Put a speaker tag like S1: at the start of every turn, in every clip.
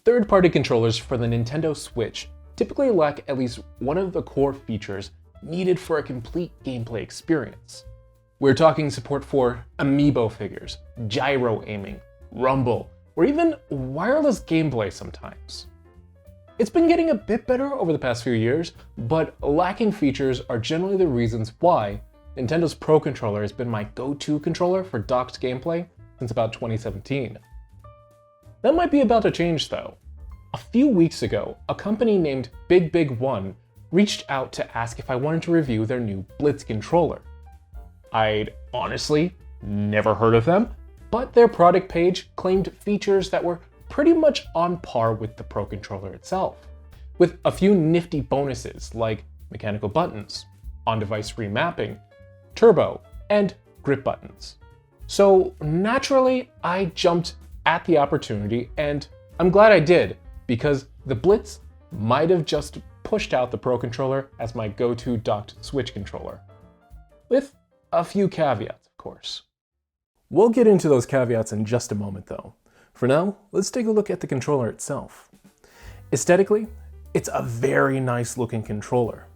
S1: Third-party controllers for the Nintendo Switch typically lack at least one of the core features needed for a complete gameplay experience. We're talking support for amiibo figures, gyro aiming, rumble, or even wireless gameplay sometimes. It's been getting a bit better over the past few years, but lacking features are generally the reasons why Nintendo's Pro Controller has been my go-to controller for docked gameplay since about 2017. That might be about to change though. A few weeks ago, a company named BigBig Won reached out to ask if I wanted to review their new Blitz controller. I'd honestly never heard of them, but their product page claimed features that were pretty much on par with the Pro Controller itself, with a few nifty bonuses like mechanical buttons, on-device remapping, turbo, and grip buttons. So naturally, I jumped at the opportunity, and I'm glad I did, because the Blitz might have just pushed out the Pro Controller as my go-to docked Switch controller. With a few caveats, of course. We'll get into those caveats in just a moment though. For now, let's take a look at the controller itself. Aesthetically, it's a very nice looking controller.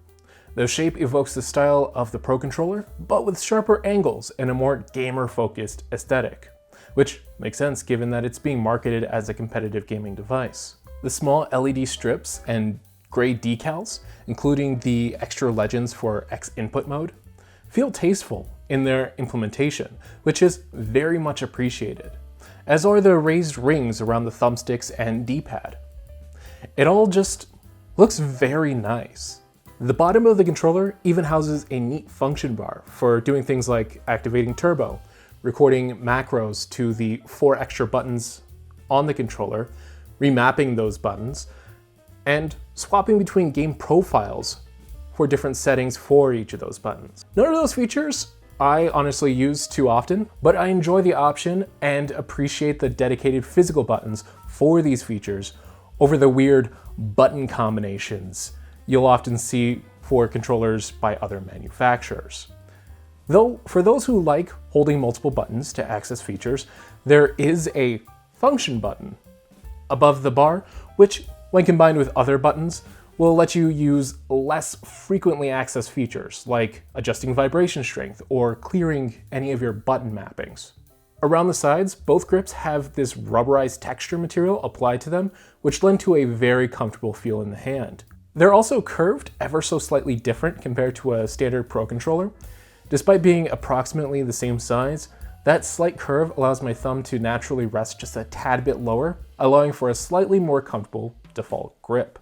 S1: The shape evokes the style of the Pro Controller, but with sharper angles and a more gamer-focused aesthetic, which makes sense given that it's being marketed as a competitive gaming device. The small LED strips and gray decals, including the extra legends for X input mode, feel tasteful in their implementation, which is very much appreciated, as are the raised rings around the thumbsticks and D-pad. It all just looks very nice. The bottom of the controller even houses a neat function bar for doing things like activating turbo, recording macros to the 4 extra buttons on the controller, remapping those buttons, and swapping between game profiles for different settings for each of those buttons. None of those features I honestly use too often, but I enjoy the option and appreciate the dedicated physical buttons for these features over the weird button combinations you'll often see for controllers by other manufacturers. Though, for those who like holding multiple buttons to access features, there is a function button above the bar, which, when combined with other buttons, will let you use less frequently accessed features, like adjusting vibration strength or clearing any of your button mappings. Around the sides, both grips have this rubberized texture material applied to them, which lend to a very comfortable feel in the hand. They're also curved ever so slightly different compared to a standard Pro Controller. Despite being approximately the same size, that slight curve allows my thumb to naturally rest just a tad bit lower, allowing for a slightly more comfortable default grip.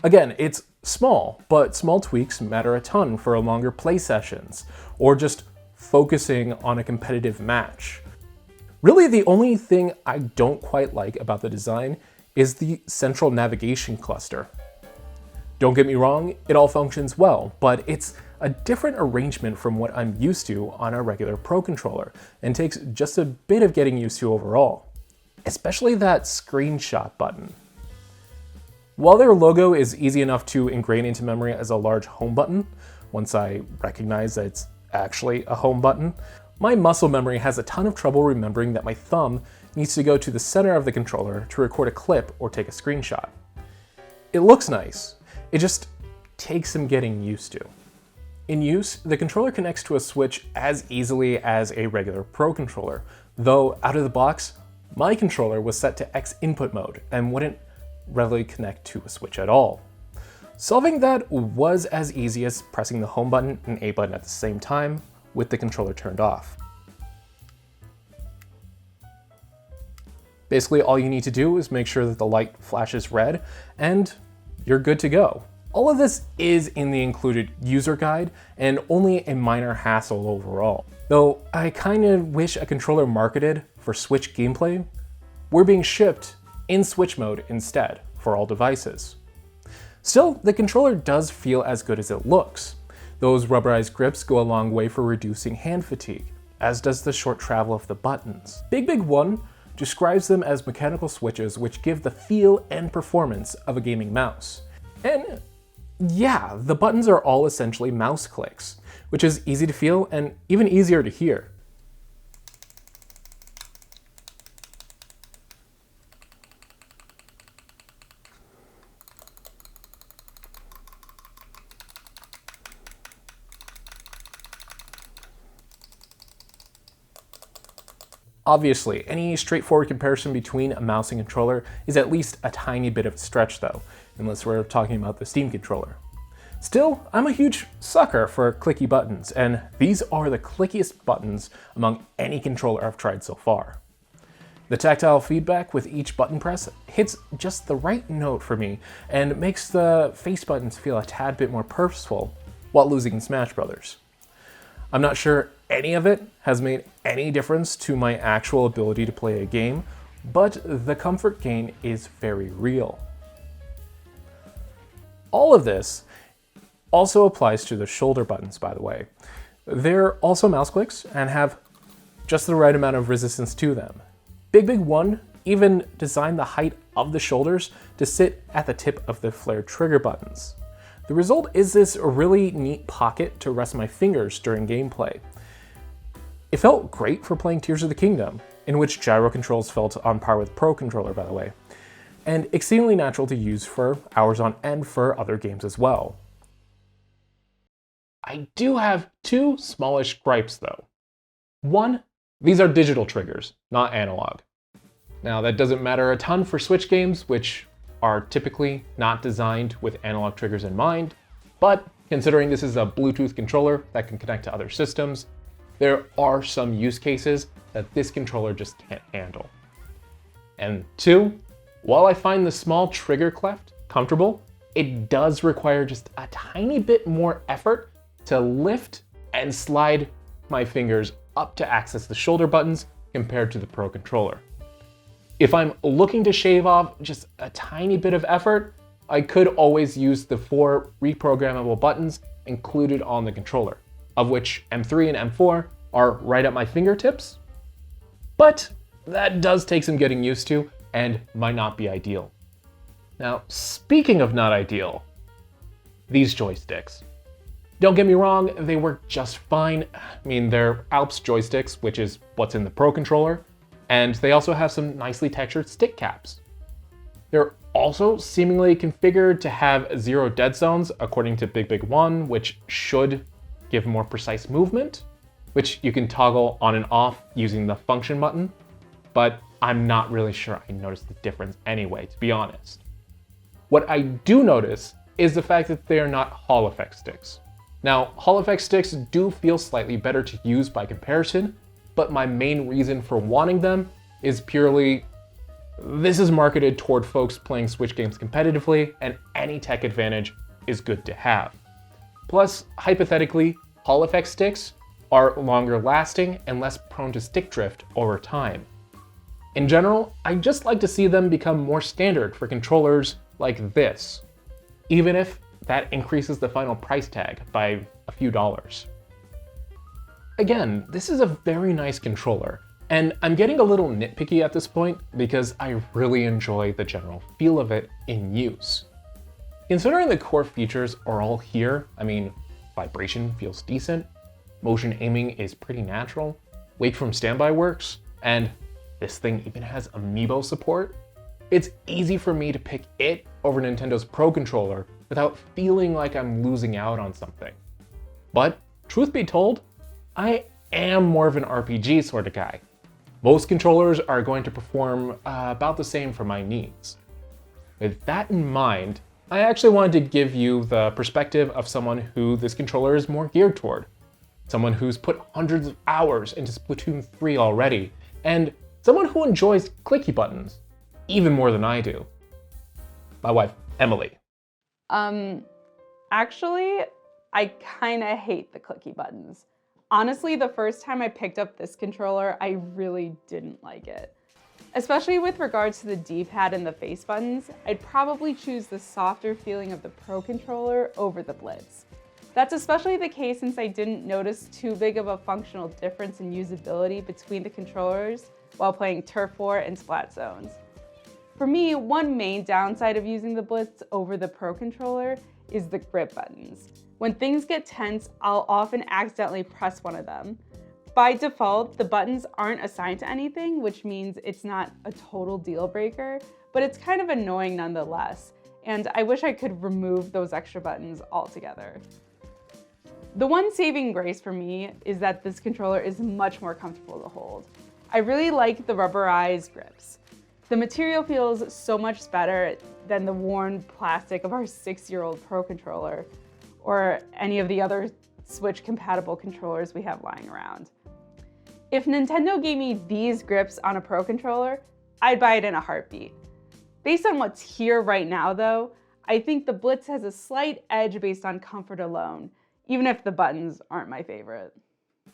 S1: Again, it's small, but small tweaks matter a ton for longer play sessions, or just focusing on a competitive match. Really, the only thing I don't quite like about the design is the central navigation cluster. Don't get me wrong, it all functions well, but it's a different arrangement from what I'm used to on a regular Pro Controller, and takes just a bit of getting used to overall. Especially that screenshot button. While their logo is easy enough to ingrain into memory as a large home button, once I recognize that it's actually a home button, my muscle memory has a ton of trouble remembering that my thumb needs to go to the center of the controller to record a clip or take a screenshot. It looks nice, it just takes some getting used to. In use, the controller connects to a Switch as easily as a regular Pro Controller, though out of the box, my controller was set to X input mode and wouldn't readily connect to a Switch at all. Solving that was as easy as pressing the home button and A button at the same time with the controller turned off. Basically, all you need to do is make sure that the light flashes red and you're good to go. All of this is in the included user guide and only a minor hassle overall. Though I kinda wish a controller marketed for Switch gameplay were being shipped in Switch mode instead for all devices. Still, the controller does feel as good as it looks. Those rubberized grips go a long way for reducing hand fatigue, as does the short travel of the buttons. BigBig Won describes them as mechanical switches which give the feel and performance of a gaming mouse. And yeah, the buttons are all essentially mouse clicks, which is easy to feel and even easier to hear. Obviously, any straightforward comparison between a mouse and controller is at least a tiny bit of a stretch though, unless we're talking about the Steam controller. Still, I'm a huge sucker for clicky buttons, and these are the clickiest buttons among any controller I've tried so far. The tactile feedback with each button press hits just the right note for me and makes the face buttons feel a tad bit more purposeful while losing in Smash Brothers. I'm not sure any of it has made any difference to my actual ability to play a game, but the comfort gain is very real. All of this also applies to the shoulder buttons, by the way. They're also mouse clicks and have just the right amount of resistance to them. BigBig Won even designed the height of the shoulders to sit at the tip of the flare trigger buttons. The result is this really neat pocket to rest my fingers during gameplay. It felt great for playing Tears of the Kingdom, in which gyro controls felt on par with Pro Controller, by the way, and exceedingly natural to use for hours on end for other games as well. I do have two smallish gripes though. One, these are digital triggers, not analog. Now that doesn't matter a ton for Switch games, which are typically not designed with analog triggers in mind, but considering this is a Bluetooth controller that can connect to other systems, there are some use cases that this controller just can't handle. And two, while I find the small trigger cleft comfortable, it does require just a tiny bit more effort to lift and slide my fingers up to access the shoulder buttons compared to the Pro Controller. If I'm looking to shave off just a tiny bit of effort, I could always use the 4 reprogrammable buttons included on the controller, of which M3 and M4 are right at my fingertips. But that does take some getting used to and might not be ideal. Now, speaking of not ideal, these joysticks. Don't get me wrong, they work just fine. I mean, they're Alps joysticks, which is what's in the Pro Controller, and they also have some nicely textured stick caps. They're also seemingly configured to have 0 dead zones according to BigBig Won, which should give more precise movement, which you can toggle on and off using the function button, but I'm not really sure I noticed the difference anyway, to be honest. What I do notice is the fact that they are not Hall Effect sticks. Now, Hall Effect sticks do feel slightly better to use by comparison, but my main reason for wanting them is purely, this is marketed toward folks playing Switch games competitively, and any tech advantage is good to have. Plus, hypothetically, Hall Effect sticks are longer lasting and less prone to stick drift over time. In general, I just like to see them become more standard for controllers like this, even if that increases the final price tag by a few dollars. Again, this is a very nice controller, and I'm getting a little nitpicky at this point because I really enjoy the general feel of it in use. Considering the core features are all here, I mean, vibration feels decent, motion aiming is pretty natural, wake from standby works, and this thing even has amiibo support, it's easy for me to pick it over Nintendo's Pro Controller without feeling like I'm losing out on something. But truth be told, I am more of an RPG sort of guy. Most controllers are going to perform about the same for my needs. With that in mind, I actually wanted to give you the perspective of someone who this controller is more geared toward. Someone who's put hundreds of hours into Splatoon 3 already, and someone who enjoys clicky buttons even more than I do. My wife, Emily.
S2: Actually, I kinda hate the clicky buttons. Honestly, the first time I picked up this controller, I really didn't like it. Especially with regards to the D-pad and the face buttons, I'd probably choose the softer feeling of the Pro Controller over the Blitz. That's especially the case since I didn't notice too big of a functional difference in usability between the controllers while playing Turf War and Splat Zones. For me, one main downside of using the Blitz over the Pro Controller is the grip buttons. When things get tense, I'll often accidentally press one of them. By default, the buttons aren't assigned to anything, which means it's not a total deal breaker, but it's kind of annoying nonetheless, and I wish I could remove those extra buttons altogether. The one saving grace for me is that this controller is much more comfortable to hold. I really like the rubberized grips. The material feels so much better than the worn plastic of our 6-year-old Pro controller or any of the other Switch compatible controllers we have lying around. If Nintendo gave me these grips on a Pro controller, I'd buy it in a heartbeat. Based on what's here right now though, I think the Blitz has a slight edge based on comfort alone, even if the buttons aren't my favorite.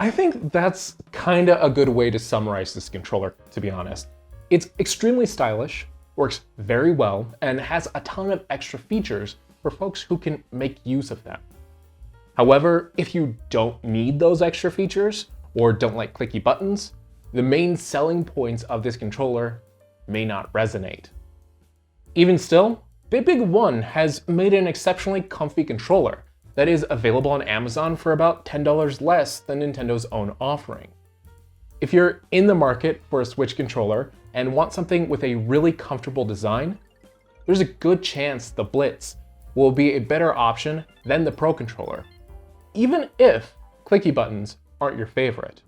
S1: I think that's kinda a good way to summarize this controller, to be honest. It's extremely stylish, works very well, and has a ton of extra features for folks who can make use of them. However, if you don't need those extra features, or don't like clicky buttons, the main selling points of this controller may not resonate. Even still, BigBig Won has made an exceptionally comfy controller that is available on Amazon for about $10 less than Nintendo's own offering. If you're in the market for a Switch controller and want something with a really comfortable design, there's a good chance the Blitz will be a better option than the Pro controller, even if clicky buttons aren't your favorite.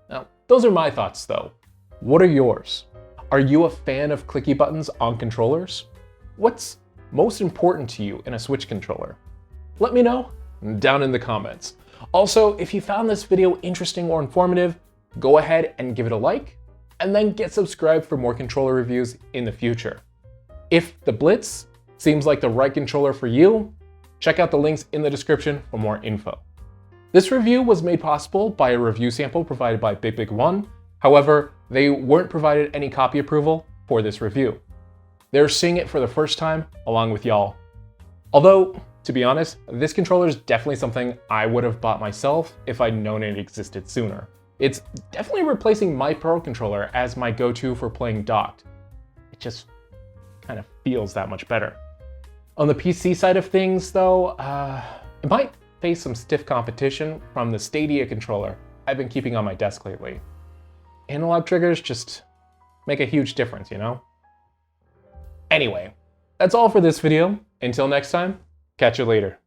S1: Now, those are my thoughts though. What are yours? Are you a fan of clicky buttons on controllers? What's most important to you in a Switch controller? Let me know down in the comments. Also, if you found this video interesting or informative, go ahead and give it a like, and then get subscribed for more controller reviews in the future. If the Blitz seems like the right controller for you, check out the links in the description for more info. This review was made possible by a review sample provided by BigBig Won. However, they weren't provided any copy approval for this review. They're seeing it for the first time along with y'all. Although, to be honest, this controller is definitely something I would have bought myself if I'd known it existed sooner. It's definitely replacing my Pro controller as my go-to for playing docked. It just kind of feels that much better. On the PC side of things though, it might face some stiff competition from the Stadia controller I've been keeping on my desk lately. Analog triggers just make a huge difference, you know? Anyway, that's all for this video. Until next time, catch you later.